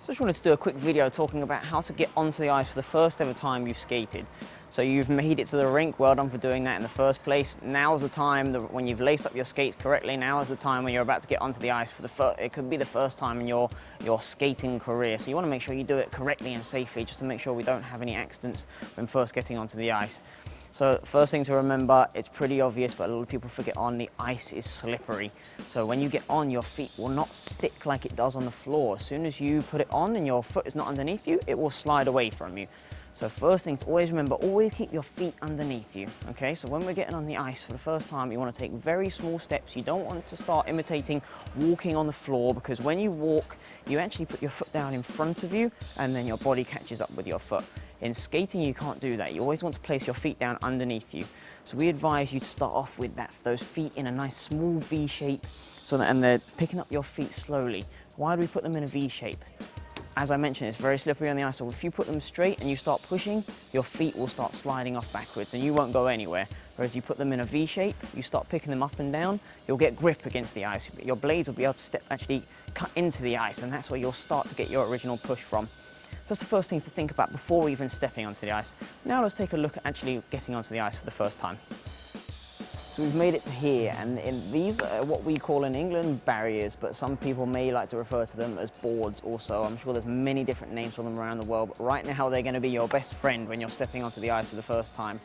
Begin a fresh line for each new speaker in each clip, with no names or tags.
So I just wanted to do a quick video talking about how to get onto the ice for the first ever time you've skated. So you've made it to the rink, well done for doing that in the first place. Now's the time when you've laced up your skates correctly, now is the time when you're about to get onto the ice for it could be the first time in your skating career. So you want to make sure you do it correctly and safely, just to make sure we don't have any accidents when first getting onto the ice. So first thing to remember, it's pretty obvious, but a lot of people forget the ice is slippery. So when you get on, your feet will not stick like it does on the floor. As soon as you put it on and your foot is not underneath you, it will slide away from you. So first thing to always remember, always keep your feet underneath you, okay? So when we're getting on the ice for the first time, you want to take very small steps. You don't want to start imitating walking on the floor, because when you walk, you actually put your foot down in front of you and then your body catches up with your foot. In skating, you can't do that. You always want to place your feet down underneath you. So we advise you to start off with those feet in a nice small V shape, and they're picking up your feet slowly. Why do we put them in a V shape? As I mentioned, it's very slippery on the ice, so if you put them straight and you start pushing, your feet will start sliding off backwards and you won't go anywhere. Whereas you put them in a V shape, you start picking them up and down, you'll get grip against the ice. Your blades will be able to actually cut into the ice, and that's where you'll start to get your original push from. So that's the first things to think about before even stepping onto the ice. Now let's take a look at actually getting onto the ice for the first time. So we've made it to here, and these are what we call in England barriers, but some people may like to refer to them as boards also. I'm sure there's many different names for them around the world, but right now they're going to be your best friend when you're stepping onto the ice for the first time.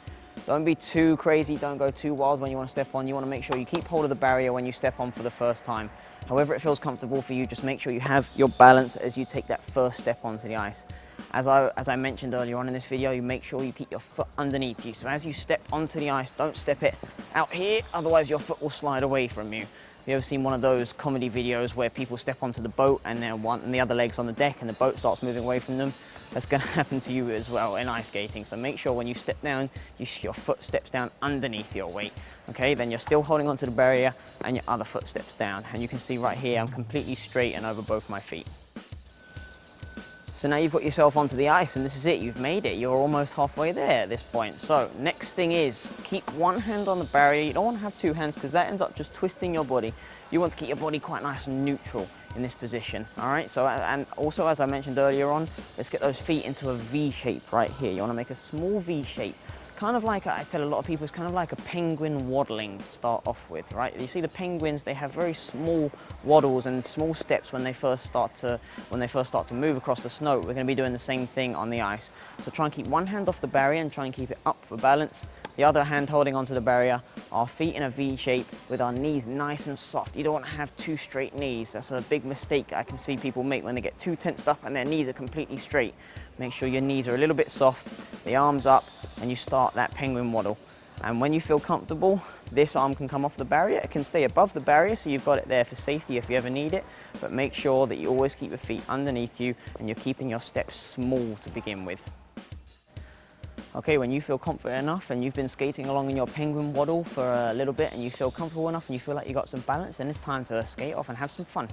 Don't be too crazy, don't go too wild when you want to step on. You want to make sure you keep hold of the barrier when you step on for the first time. However it feels comfortable for you, just make sure you have your balance as you take that first step onto the ice. As I mentioned earlier on in this video, you make sure you keep your foot underneath you. So as you step onto the ice, don't step it out here, otherwise your foot will slide away from you. Have you ever seen one of those comedy videos where people step onto the boat and the other leg's on the deck and the boat starts moving away from them? That's going to happen to you as well in ice skating. So make sure when you step down, your foot steps down underneath your weight. Okay, then you're still holding onto the barrier and your other foot steps down. And you can see right here, I'm completely straight and over both my feet. So now you've got yourself onto the ice, and this is it, you've made it. You're almost halfway there at this point. So next thing is, keep one hand on the barrier. You don't want to have two hands because that ends up just twisting your body. You want to keep your body quite nice and neutral in this position, all right? So, and also, as I mentioned earlier on, let's get those feet into a V shape right here. You want to make a small V shape. Kind of like, I tell a lot of people, it's kind of like a penguin waddling to start off with, right? You see the penguins, they have very small waddles and small steps when they first start to move across the snow. We're going to be doing the same thing on the ice. So try and keep one hand off the barrier and try and keep it up for balance. The other hand holding onto the barrier, our feet in a V shape with our knees nice and soft. You don't want to have too straight knees. That's a big mistake I can see people make when they get too tensed up and their knees are completely straight. Make sure your knees are a little bit soft, the arms up, and you start that penguin waddle. And when you feel comfortable, this arm can come off the barrier. It can stay above the barrier, so you've got it there for safety if you ever need it. But make sure that you always keep your feet underneath you and you're keeping your steps small to begin with. Okay, when you feel confident enough and you've been skating along in your penguin waddle for a little bit and you feel comfortable enough and you feel like you got some balance, then it's time to skate off and have some fun.